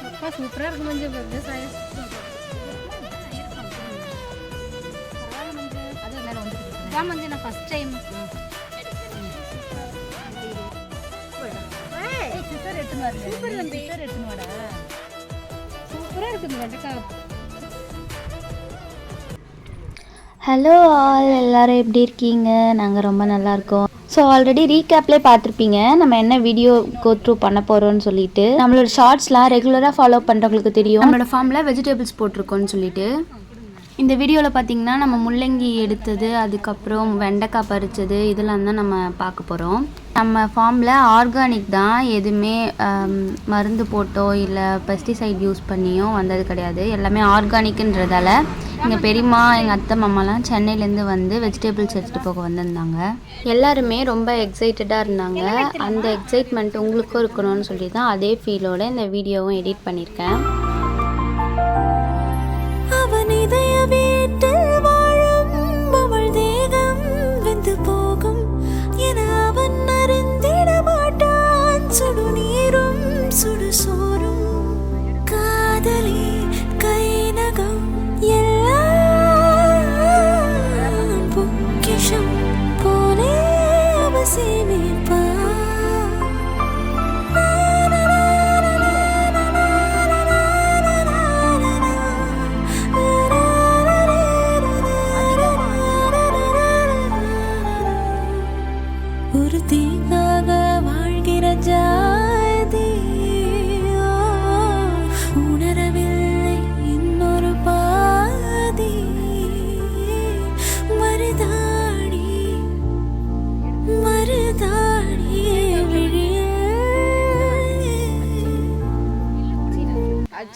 அப்பா சூப்பராக இருக்கு மஞ்சள் விவசாயம். அது மேலே வந்து இதான் மஞ்சள் நான் ஃபஸ்ட் டைம் சிஸ்டர் எடுத்துன்னு வரல. சிஸ்டர் எடுத்துன்னு வாடா. சூப்பராக இருக்குது வெண்டைக்காய். ஹலோ ஆல், எல்லோரும் எப்படி இருக்கீங்க? நாங்கள் ரொம்ப நல்லாயிருக்கோம். ஸோ ஆல்ரெடி ரீகேப்லேயே பார்த்துருப்பீங்க நம்ம என்ன வீடியோ கோ த்ரூ பண்ண போகிறோன்னு சொல்லிட்டு. நம்மளோட ஷார்ட்ஸ்லாம் ரெகுலராக ஃபாலோ பண்ணுறவங்களுக்கு தெரியும் நம்மளோட ஃபார்மில் வெஜிடபிள்ஸ் போட்டிருக்கோன்னு சொல்லிட்டு. இந்த வீடியோவில் பார்த்தீங்கன்னா நம்ம முள்ளங்கி எடுத்தது, அதுக்கப்புறம் வெண்டைக்காய் பறித்தது, இதெல்லாம் தான் நம்ம பார்க்க போகிறோம். நம்ம ஃபார்மில் ஆர்கானிக் தான், எதுவுமே மருந்து போட்டோ இல்லை பெஸ்டிசைட் யூஸ் பண்ணியோ வந்தது கிடையாது. எல்லாமே ஆர்கானிக்குன்றதால எங்கள் பெரியம்மா எங்கள் அத்தை மாமாலாம் சென்னையிலேருந்து வந்து வெஜிடபிள்ஸ் எடுத்துகிட்டு போக வந்திருந்தாங்க. எல்லாருமே ரொம்ப எக்ஸைட்டடாக இருந்தாங்க. அந்த எக்ஸைட்மெண்ட் உங்களுக்கும் இருக்கணும்னு சொல்லி தான் அதே ஃபீலோட இந்த வீடியோவும் எடிட் பண்ணியிருக்கேன்.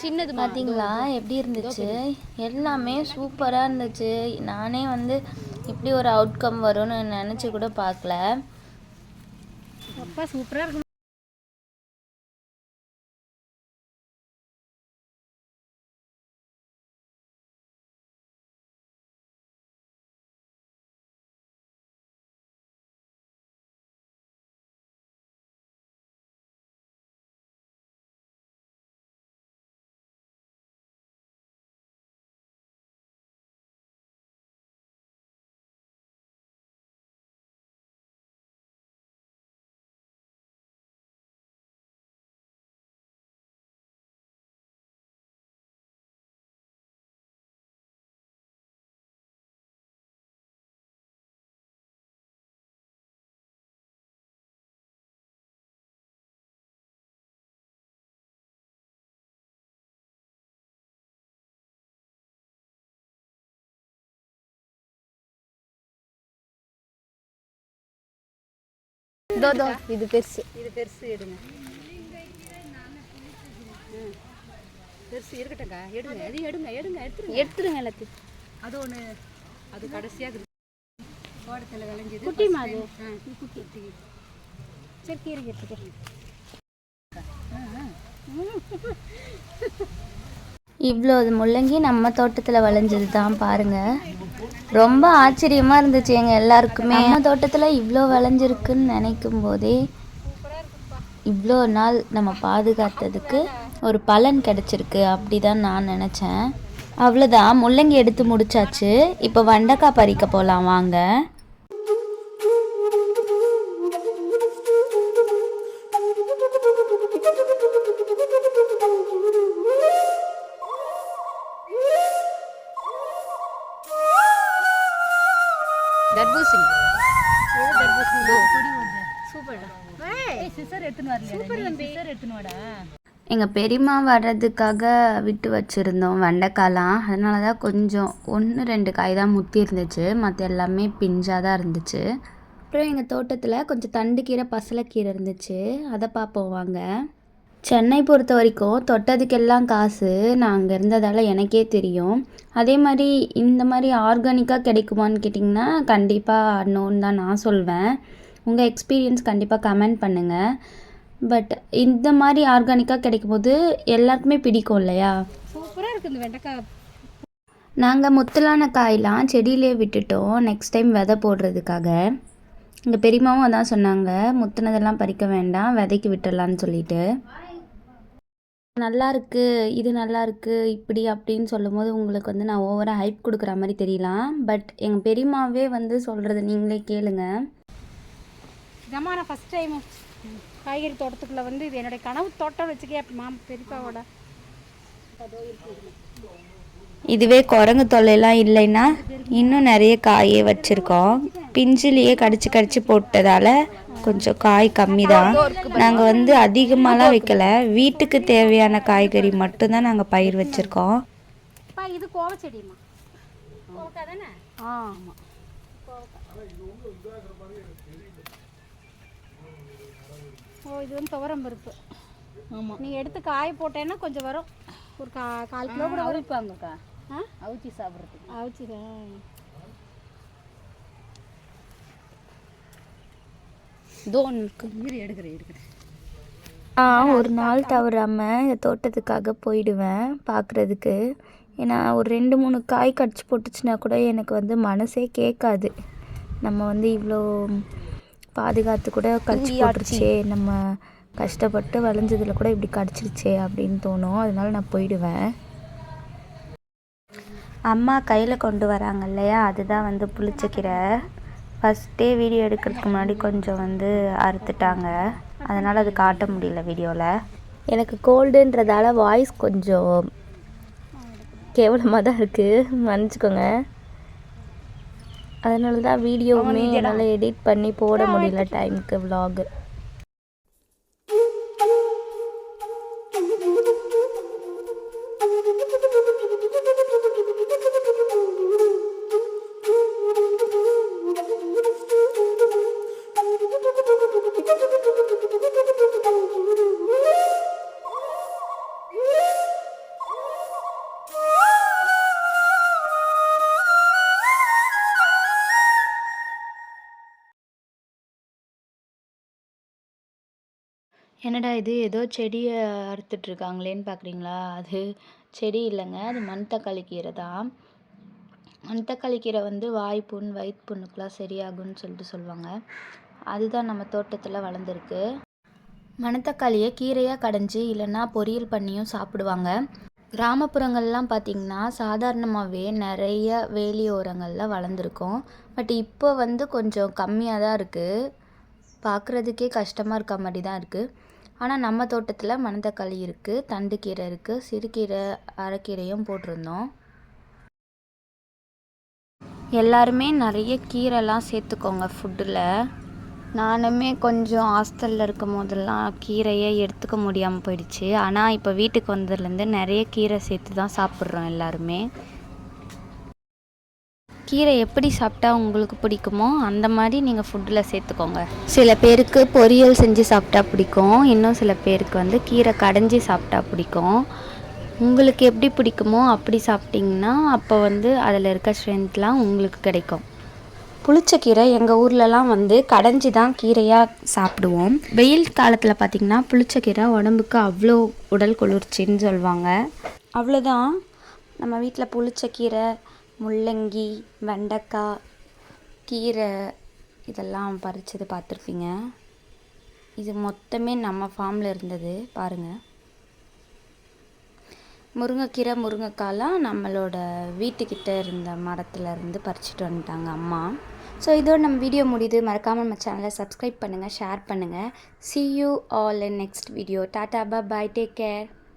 சின்னது பார்த்தீங்களா எப்படி இருந்துச்சு? எல்லாமே சூப்பராக இருந்துச்சு. நானே வந்து இப்படி ஒரு அவுட்கம் வரும்னு நினச்சி கூட பார்க்கல. அப்பா சூப்பராக இருக்கும். இது பெருசு, இது பெருசு எடுங்க. பெருசு இருக்கட்டங்க, எடுங்க. அது எடுங்க எடுங்க எடுத்துருங்க எல்லாத்தையும். அது ஒன்று, அது கடைசியாக தோட்டத்தில் விளைஞ்சது குட்டி மாது. குட்டி சரி கீரை எடுத்துக்கிறேன். இவ்வளோ முள்ளங்கி நம்ம தோட்டத்தில் விளைஞ்சது தான் பாருங்கள். ரொம்ப ஆச்சரியமாக இருந்துச்சு எங்கள் எல்லாருக்குமே. நம்ம தோட்டத்தில் இவ்வளோ விளைஞ்சிருக்குன்னு நினைக்கும் போதே இவ்வளோ நாள் நம்ம பாதுகாத்ததுக்கு ஒரு பலன் கிடச்சிருக்கு அப்படி தான் நான் நினச்சேன். அவ்வளோதான், முள்ளங்கி எடுத்து முடிச்சாச்சு. இப்போ வெண்டைக்காய் பறிக்க போகலாம் வாங்க. தர்பூசணி சூப்பர். சிஸ்டர் எடுத்துன்னு வரல. சூப்பர் தம்பி, சிஸ்டர் எடுத்துன்னு வாடா. எங்கள் பெரியம்மா வர்றதுக்காக விட்டு வச்சுருந்தோம் வெண்டைக்காய்லாம். அதனால தான் கொஞ்சம் 1-2 காய் தான் முத்தி இருந்துச்சு, மற்ற எல்லாமே பிஞ்சாக தான் இருந்துச்சு. அப்புறம் எங்கள் தோட்டத்தில் கொஞ்சம் தண்டு கீரை, பசலைக்கீரை இருந்துச்சு, அதை பார்ப்போம் வாங்க. சென்னை பொறுத்த வரைக்கும் தொட்டதுக்கெல்லாம் காசு. நான் அங்கே இருந்ததால் எனக்கே தெரியும். அதே மாதிரி இந்த மாதிரி ஆர்கானிக்காக கிடைக்குமான்னு கேட்டிங்கன்னா கண்டிப்பாக நோன்னு தான் நான் சொல்வேன். உங்கள் எக்ஸ்பீரியன்ஸ் கண்டிப்பாக கமெண்ட் பண்ணுங்கள். பட் இந்த மாதிரி ஆர்கானிக்காக கிடைக்கும்போது எல்லாருக்குமே பிடிக்கும் இல்லையா? சூப்பராக இருக்குது இந்த வெண்டைக்காய். நாங்கள் முத்தலான காயெலாம் செடியிலே விட்டுட்டோம் நெக்ஸ்ட் டைம் விதை போடுறதுக்காக. எங்கள் பெரியம்மாவும் அதான் சொன்னாங்க, முத்துனதெல்லாம் பறிக்க வேண்டாம், விதைக்கு விட்டுடலான்னு சொல்லிட்டு. நல்லா இருக்குது, இது நல்லா இருக்குது, இப்படி அப்படின்னு சொல்லும்போது உங்களுக்கு வந்து நான் ஓவராக ஹைப் கொடுக்குற மாதிரி தெரியலாம். பட் எங்கள் பெரியம்மாவே வந்து சொல்கிறது நீங்களே கேளுங்க. இதம்மா நான் ஃபஸ்ட் டைம் காய்கறி தோட்டத்துக்குள்ளே வந்து இது என்னுடைய கனவு தோட்டம் வச்சுக்கே பெரியப்பாவோட. இதுவே குரங்கு தொல்லைலாம் இல்லைன்னா இன்னும் நிறைய காயே வச்சுருக்கோம். பிஞ்சிலேயே கடிச்சு கடிச்சு போட்டதால் கொஞ்சம் காய் கம்மி தான். நாங்கள் வந்து அதிகமாகலாம் வைக்கல, வீட்டுக்கு தேவையான காய்கறி மட்டும்தான் நாங்கள் பயிர் வச்சுருக்கோம். இது கோவ செடிமா, கோவக்காய் தானே? ஆமாம். ஓ, இது வந்து துவரம் பருப்பு. ஆமாம், நீங்கள் எடுத்து காய போட்டேன்னா கொஞ்சம் வரும். ஒரு 1/4 கிலோ கூட அவிப்பாங்கக்கா. அவிச்சி சாப்பிட்றதுக்கு. அவிச்சி எடுக்கிறேன். ஒரு நாள் தவறாமல் இந்த தோட்டத்துக்காக போயிடுவேன் பார்க்குறதுக்கு. ஏன்னா ஒரு 2-3 காய் கடிச்சு போட்டுச்சுன்னா கூட எனக்கு வந்து மனசே கேட்காது. நம்ம வந்து இவ்வளோ பாதுகாத்து கூட கடிச்சு போட்டுருச்சே, நம்ம கஷ்டப்பட்டு விளைஞ்சதில் கூட இப்படி கடிச்சிருச்சே அப்படின்னு தோணும். அதனால நான் போயிடுவேன். அம்மா கையில் கொண்டு வராங்க இல்லையா, அதுதான் வந்து புளிச்சக்கீரை. ஃபஸ்ட்டே வீடியோ எடுக்கிறதுக்கு முன்னாடி கொஞ்சம் வந்து அறுத்துட்டாங்க, அதனால் அது காட்ட முடியல வீடியோவில். எனக்கு கோல்டுன்றதால வாய்ஸ் கொஞ்சம் கேவலமாக தான் இருக்குது, மன்னிச்சிக்கோங்க. அதனால தான் வீடியோவுமே என்னால் எடிட் பண்ணி போட முடியல டைமுக்கு விலாகு. என்னடா இது ஏதோ செடியை அறுத்துட்ருக்காங்களேன்னு பார்க்குறீங்களா? அது செடி இல்லைங்க, அது மணத்தக்காளி கீரை தான். மணத்தக்காளி கீரை வந்து வாய்ப்புண் வயிற்றுப்புண்ணுக்கெலாம் சரியாகும்னு சொல்லிட்டு சொல்லுவாங்க. அதுதான் நம்ம தோட்டத்தில் வளர்ந்துருக்கு. மணத்தக்காளியை கீரையாக கடைஞ்சி இல்லைன்னா பொரியல் பண்ணியும் சாப்பிடுவாங்க. கிராமப்புறங்கள்லாம் பார்த்திங்கன்னா சாதாரணமாகவே நிறைய வேலியோரங்களில் வளர்ந்துருக்கும். பட் இப்போ வந்து கொஞ்சம் கம்மியாக தான் இருக்குது, பார்க்குறதுக்கே கஷ்டமாக இருக்க மாதிரி தான் இருக்குது. ஆனால் நம்ம தோட்டத்தில் மணத்தக்காளி இருக்குது, தண்டுக்கீரை இருக்குது, சிறுகீரை அரைக்கீரையும் போட்டிருந்தோம். எல்லாருமே நிறைய கீரைலாம் சேர்த்துக்கோங்க ஃபுட்டில். நானுமே கொஞ்சம் ஹாஸ்டலில் இருக்கும் போதெல்லாம் கீரையை எடுத்துக்க முடியாமல் போயிடுச்சு. ஆனால் இப்போ வீட்டுக்கு வந்ததுலேருந்து நிறைய கீரை சேர்த்து தான் சாப்பிட்றோம் எல்லாருமே. கீரை எப்படி சாப்பிட்டா உங்களுக்கு பிடிக்குமோ அந்த மாதிரி நீங்கள் ஃபுட்டில் சேர்த்துக்கோங்க. சில பேருக்கு பொரியல் செஞ்சு சாப்பிட்டா பிடிக்கும், இன்னும் சில பேருக்கு வந்து கீரை கடைஞ்சி சாப்பிட்டா பிடிக்கும். உங்களுக்கு எப்படி பிடிக்குமோ அப்படி சாப்பிட்டிங்கன்னா அப்போ வந்து அதில் இருக்க ஸ்ட்ரென்த்லாம் உங்களுக்கு கிடைக்கும். புளிச்சக்கீரை எங்கள் ஊர்லலாம் வந்து கடைஞ்சி தான் கீரையாக சாப்பிடுவோம். வெயில் காலத்தில் பார்த்திங்கன்னா புளிச்சக்கீரை உடம்புக்கு அவ்வளோ உடல் குளிர்ச்சின்னு சொல்லுவாங்க. அவ்வளோதான், நம்ம வீட்டில் புளிச்சக்கீரை, முள்ளங்கி, வெண்டைக்காய், கீரை இதெல்லாம் பறிச்சது பார்த்துருப்பீங்க. இது மொத்தமே நம்ம ஃபார்மில் இருந்தது பாருங்கள். முருங்கைக்கீரை, முருங்கைக்காலாம் நம்மளோட வீட்டுக்கிட்ட இருந்த மரத்தில் இருந்து பறிச்சிட்டு வந்துட்டாங்க அம்மா. ஸோ இதோட நம்ம வீடியோ முடியுது. மறக்காமல் நம்ம சேனலை சப்ஸ்கிரைப் பண்ணுங்கள், ஷேர் பண்ணுங்கள். See you all in next video. Tata, bye bye, take care.